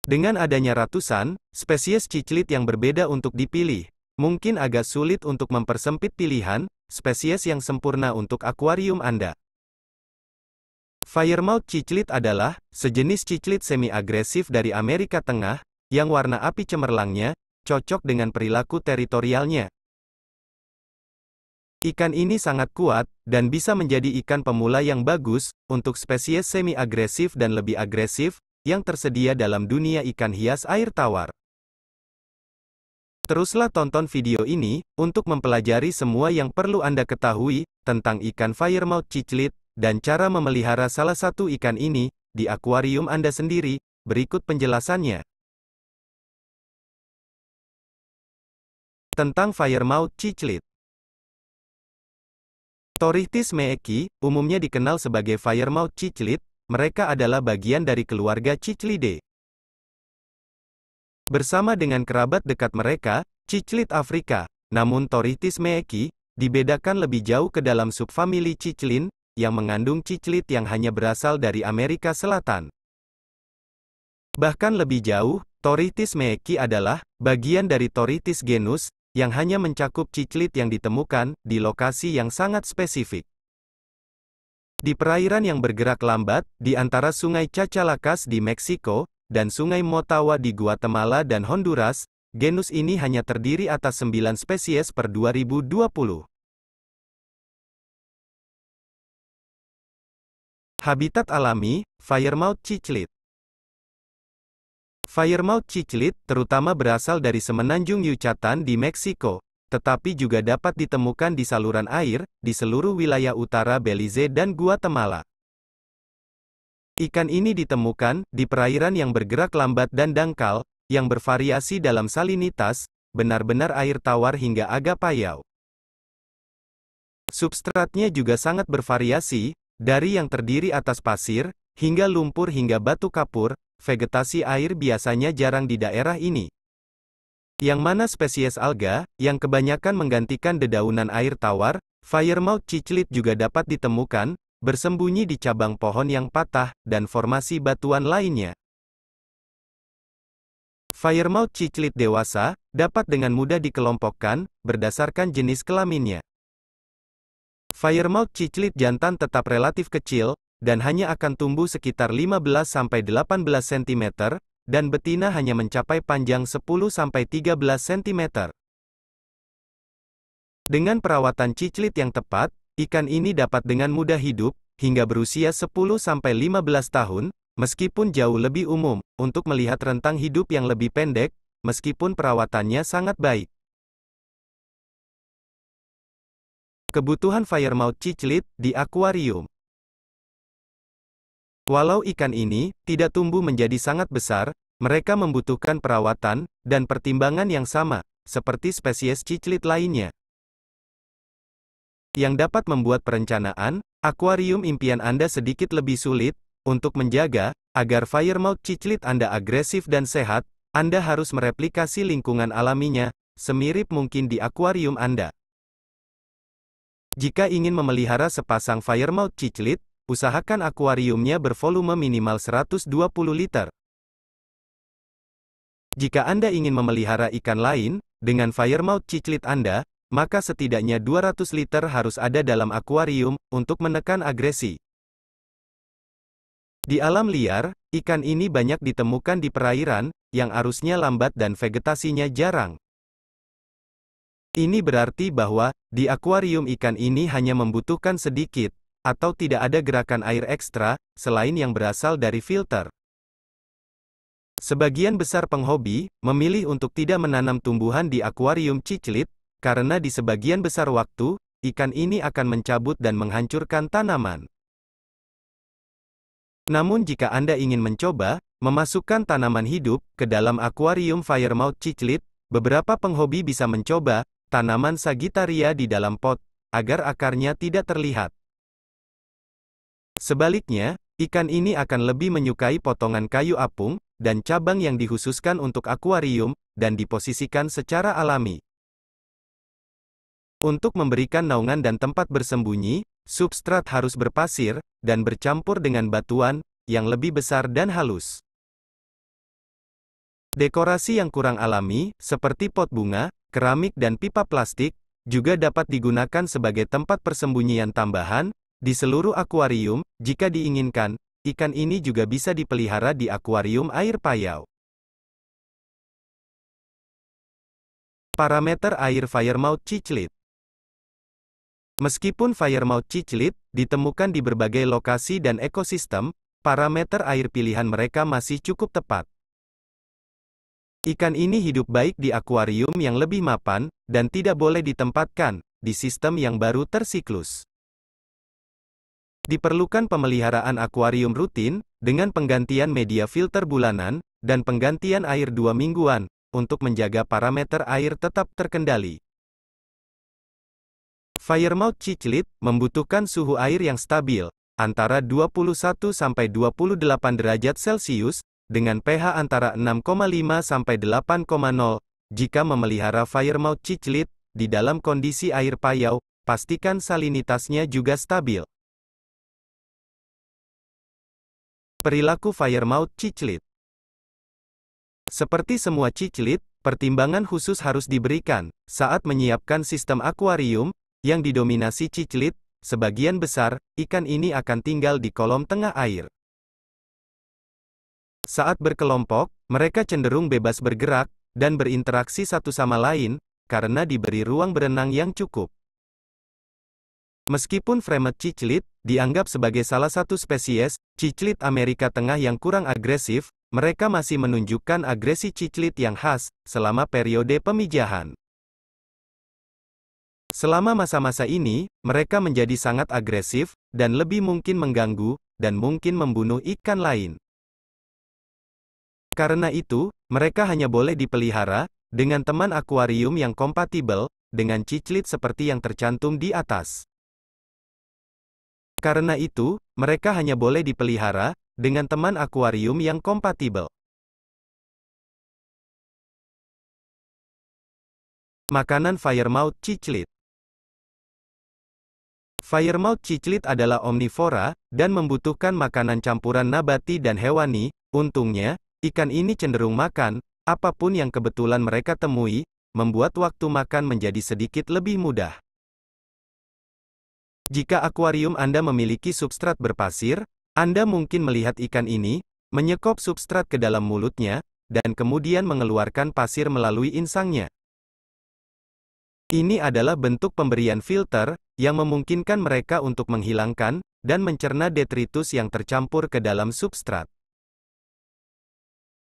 Dengan adanya ratusan spesies ciclit yang berbeda untuk dipilih, mungkin agak sulit untuk mempersempit pilihan spesies yang sempurna untuk akuarium Anda. Firemouth ciclit adalah sejenis ciclit semi-agresif dari Amerika Tengah, yang warna api cemerlangnya cocok dengan perilaku teritorialnya. Ikan ini sangat kuat, dan bisa menjadi ikan pemula yang bagus untuk spesies semi-agresif dan lebih agresif yang tersedia dalam dunia ikan hias air tawar. Teruslah tonton video ini untuk mempelajari semua yang perlu Anda ketahui tentang ikan firemouth ciclit dan cara memelihara salah satu ikan ini di akuarium Anda sendiri. Berikut penjelasannya. Tentang firemouth ciclit. Torrhtis meeki, umumnya dikenal sebagai firemouth ciclit, mereka adalah bagian dari keluarga Ciclidae. Bersama dengan kerabat dekat mereka, ciclit Afrika, namun Torrhtis meeki, dibedakan lebih jauh ke dalam subfamili Cichlin, yang mengandung ciclit yang hanya berasal dari Amerika Selatan. Bahkan lebih jauh, Torrhtis meeki adalah bagian dari Torrhtis genus, yang hanya mencakup ciclit yang ditemukan di lokasi yang sangat spesifik. Di perairan yang bergerak lambat, di antara Sungai Chachalakas di Meksiko, dan Sungai Motagua di Guatemala dan Honduras, genus ini hanya terdiri atas 9 spesies per 2020. Habitat alami, firemouth ciclit. Firemouth ciclit terutama berasal dari semenanjung Yucatan di Meksiko, tetapi juga dapat ditemukan di saluran air di seluruh wilayah utara Belize dan Guatemala. Ikan ini ditemukan di perairan yang bergerak lambat dan dangkal, yang bervariasi dalam salinitas, benar-benar air tawar hingga agak payau. Substratnya juga sangat bervariasi, dari yang terdiri atas pasir, hingga lumpur hingga batu kapur. Vegetasi air biasanya jarang di daerah ini. Yang mana spesies alga, yang kebanyakan menggantikan dedaunan air tawar, firemouth ciclit juga dapat ditemukan, bersembunyi di cabang pohon yang patah, dan formasi batuan lainnya. Firemouth ciclit dewasa, dapat dengan mudah dikelompokkan, berdasarkan jenis kelaminnya. Firemouth ciclit jantan tetap relatif kecil, dan hanya akan tumbuh sekitar 15-18 cm, dan betina hanya mencapai panjang 10-13 cm. Dengan perawatan ciclit yang tepat, ikan ini dapat dengan mudah hidup, hingga berusia 10-15 tahun, meskipun jauh lebih umum, untuk melihat rentang hidup yang lebih pendek, meskipun perawatannya sangat baik. Kebutuhan firemouth ciclit di akuarium. Walau ikan ini tidak tumbuh menjadi sangat besar, mereka membutuhkan perawatan dan pertimbangan yang sama, seperti spesies ciclit lainnya. Yang dapat membuat perencanaan akuarium impian Anda sedikit lebih sulit. Untuk menjaga agar firemouth ciclit Anda agresif dan sehat, Anda harus mereplikasi lingkungan alaminya, semirip mungkin di akuarium Anda. Jika ingin memelihara sepasang firemouth ciclit, usahakan akuariumnya bervolume minimal 120 liter. Jika Anda ingin memelihara ikan lain, dengan firemouth ciclit Anda, maka setidaknya 200 liter harus ada dalam akuarium, untuk menekan agresi. Di alam liar, ikan ini banyak ditemukan di perairan, yang arusnya lambat dan vegetasinya jarang. Ini berarti bahwa, di akuarium ikan ini hanya membutuhkan sedikit, atau tidak ada gerakan air ekstra, selain yang berasal dari filter. Sebagian besar penghobi memilih untuk tidak menanam tumbuhan di akuarium ciclit, karena di sebagian besar waktu, ikan ini akan mencabut dan menghancurkan tanaman. Namun jika Anda ingin mencoba memasukkan tanaman hidup ke dalam akuarium firemouth ciclit, beberapa penghobi bisa mencoba tanaman Sagittaria di dalam pot, agar akarnya tidak terlihat. Sebaliknya, ikan ini akan lebih menyukai potongan kayu apung dan cabang yang dikhususkan untuk akuarium, dan diposisikan secara alami. Untuk memberikan naungan dan tempat bersembunyi, substrat harus berpasir, dan bercampur dengan batuan, yang lebih besar dan halus. Dekorasi yang kurang alami, seperti pot bunga, keramik dan pipa plastik, juga dapat digunakan sebagai tempat persembunyian tambahan di seluruh akuarium. Jika diinginkan, ikan ini juga bisa dipelihara di akuarium air payau. Parameter air firemouth cichlid. Meskipun firemouth cichlid ditemukan di berbagai lokasi dan ekosistem, parameter air pilihan mereka masih cukup tepat. Ikan ini hidup baik di akuarium yang lebih mapan, dan tidak boleh ditempatkan di sistem yang baru tersiklus. Diperlukan pemeliharaan akuarium rutin, dengan penggantian media filter bulanan, dan penggantian air 2 mingguan, untuk menjaga parameter air tetap terkendali. Firemouth cichlid membutuhkan suhu air yang stabil, antara 21 sampai 28 derajat Celcius, dengan pH antara 6,5 sampai 8,0. Jika memelihara firemouth cichlid di dalam kondisi air payau, pastikan salinitasnya juga stabil. Perilaku firemouth cichlid. Seperti semua cichlid, pertimbangan khusus harus diberikan saat menyiapkan sistem akuarium yang didominasi cichlid. Sebagian besar ikan ini akan tinggal di kolom tengah air. Saat berkelompok, mereka cenderung bebas bergerak dan berinteraksi satu sama lain karena diberi ruang berenang yang cukup. Meskipun Fremont cichlid dianggap sebagai salah satu spesies cichlid Amerika Tengah yang kurang agresif, mereka masih menunjukkan agresi cichlid yang khas selama periode pemijahan. Selama masa-masa ini, mereka menjadi sangat agresif dan lebih mungkin mengganggu dan mungkin membunuh ikan lain. Karena itu, mereka hanya boleh dipelihara dengan teman akuarium yang kompatibel dengan cichlid seperti yang tercantum di atas. Karena itu, mereka hanya boleh dipelihara dengan teman akuarium yang kompatibel. Makanan firemouth cichlid. Firemouth cichlid adalah omnivora dan membutuhkan makanan campuran nabati dan hewani. Untungnya, ikan ini cenderung makan apapun yang kebetulan mereka temui, membuat waktu makan menjadi sedikit lebih mudah. Jika akuarium Anda memiliki substrat berpasir, Anda mungkin melihat ikan ini menyekop substrat ke dalam mulutnya dan kemudian mengeluarkan pasir melalui insangnya. Ini adalah bentuk pemberian filter yang memungkinkan mereka untuk menghilangkan dan mencerna detritus yang tercampur ke dalam substrat.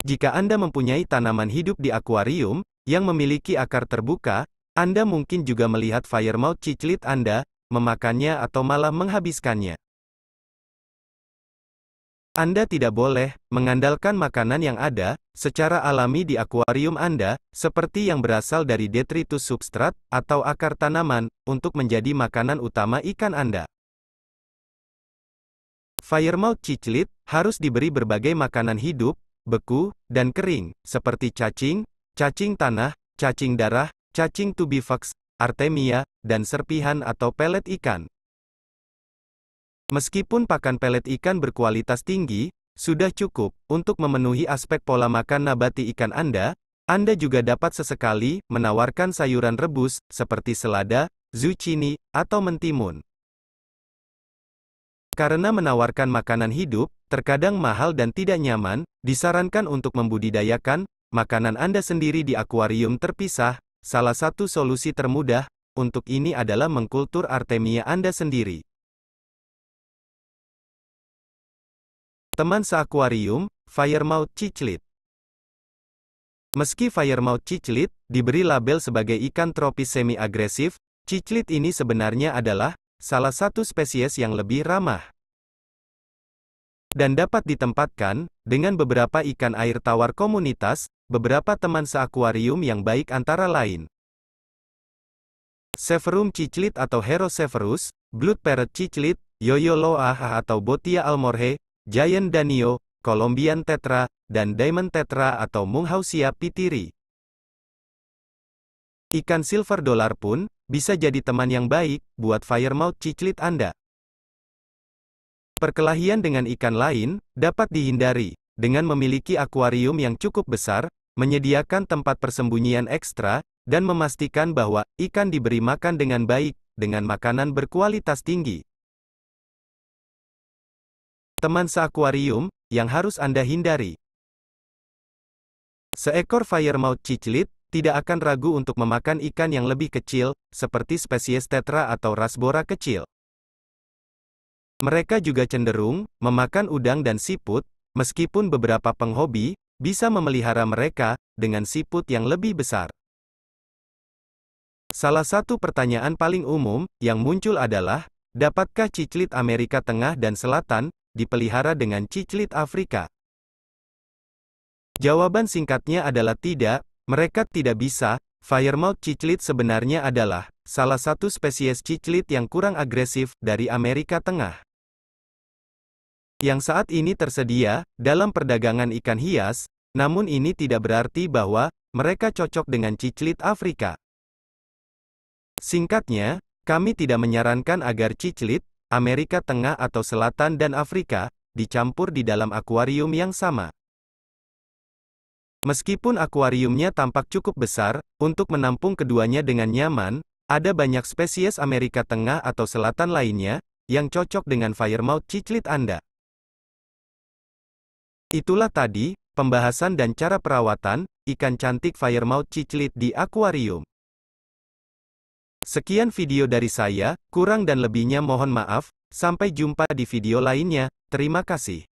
Jika Anda mempunyai tanaman hidup di akuarium yang memiliki akar terbuka, Anda mungkin juga melihat firemouth cichlid Anda memakannya atau malah menghabiskannya. Anda tidak boleh mengandalkan makanan yang ada secara alami di akuarium Anda, seperti yang berasal dari detritus substrat atau akar tanaman, untuk menjadi makanan utama ikan Anda. Firemouth cichlid harus diberi berbagai makanan hidup, beku, dan kering, seperti cacing, cacing tanah, cacing darah, cacing tubifax, artemia, dan serpihan atau pelet ikan. Meskipun pakan pelet ikan berkualitas tinggi, sudah cukup untuk memenuhi aspek pola makan nabati ikan Anda juga dapat sesekali menawarkan sayuran rebus, seperti selada, zucchini, atau mentimun. Karena menawarkan makanan hidup terkadang mahal dan tidak nyaman, disarankan untuk membudidayakan makanan Anda sendiri di akuarium terpisah. Salah satu solusi termudah untuk ini adalah mengkultur artemia Anda sendiri. Teman seakuarium, firemouth cichlid. Meski firemouth cichlid diberi label sebagai ikan tropis semi-agresif, cichlid ini sebenarnya adalah salah satu spesies yang lebih ramah dan dapat ditempatkan dengan beberapa ikan air tawar komunitas. Beberapa teman seakuarium yang baik antara lain Severum cichlid atau Heroseverus, Blood Parrot cichlid, Yoyo loaha atau Botia almorhe, Giant danio, Colombian tetra, dan Diamond tetra atau Munghausia pitiri. Ikan silver dollar pun bisa jadi teman yang baik buat firemouth cichlid Anda. Perkelahian dengan ikan lain dapat dihindari dengan memiliki akuarium yang cukup besar menyediakan tempat persembunyian ekstra, dan memastikan bahwa ikan diberi makan dengan baik, dengan makanan berkualitas tinggi. Teman seakuarium yang harus Anda hindari. Seekor firemouth cichlid tidak akan ragu untuk memakan ikan yang lebih kecil, seperti spesies tetra atau rasbora kecil. Mereka juga cenderung memakan udang dan siput, meskipun beberapa penghobi bisa memelihara mereka dengan siput yang lebih besar. Salah satu pertanyaan paling umum yang muncul adalah, dapatkah cichlid Amerika Tengah dan Selatan dipelihara dengan cichlid Afrika? Jawaban singkatnya adalah tidak, mereka tidak bisa. Firemouth cichlid sebenarnya adalah salah satu spesies cichlid yang kurang agresif dari Amerika Tengah, yang saat ini tersedia dalam perdagangan ikan hias, namun ini tidak berarti bahwa mereka cocok dengan cichlid Afrika. Singkatnya, kami tidak menyarankan agar cichlid Amerika Tengah atau Selatan dan Afrika dicampur di dalam akuarium yang sama. Meskipun akuariumnya tampak cukup besar untuk menampung keduanya dengan nyaman, ada banyak spesies Amerika Tengah atau Selatan lainnya yang cocok dengan firemouth cichlid Anda. Itulah tadi pembahasan dan cara perawatan ikan cantik firemouth cichlid di akuarium. Sekian video dari saya, kurang dan lebihnya mohon maaf. Sampai jumpa di video lainnya. Terima kasih.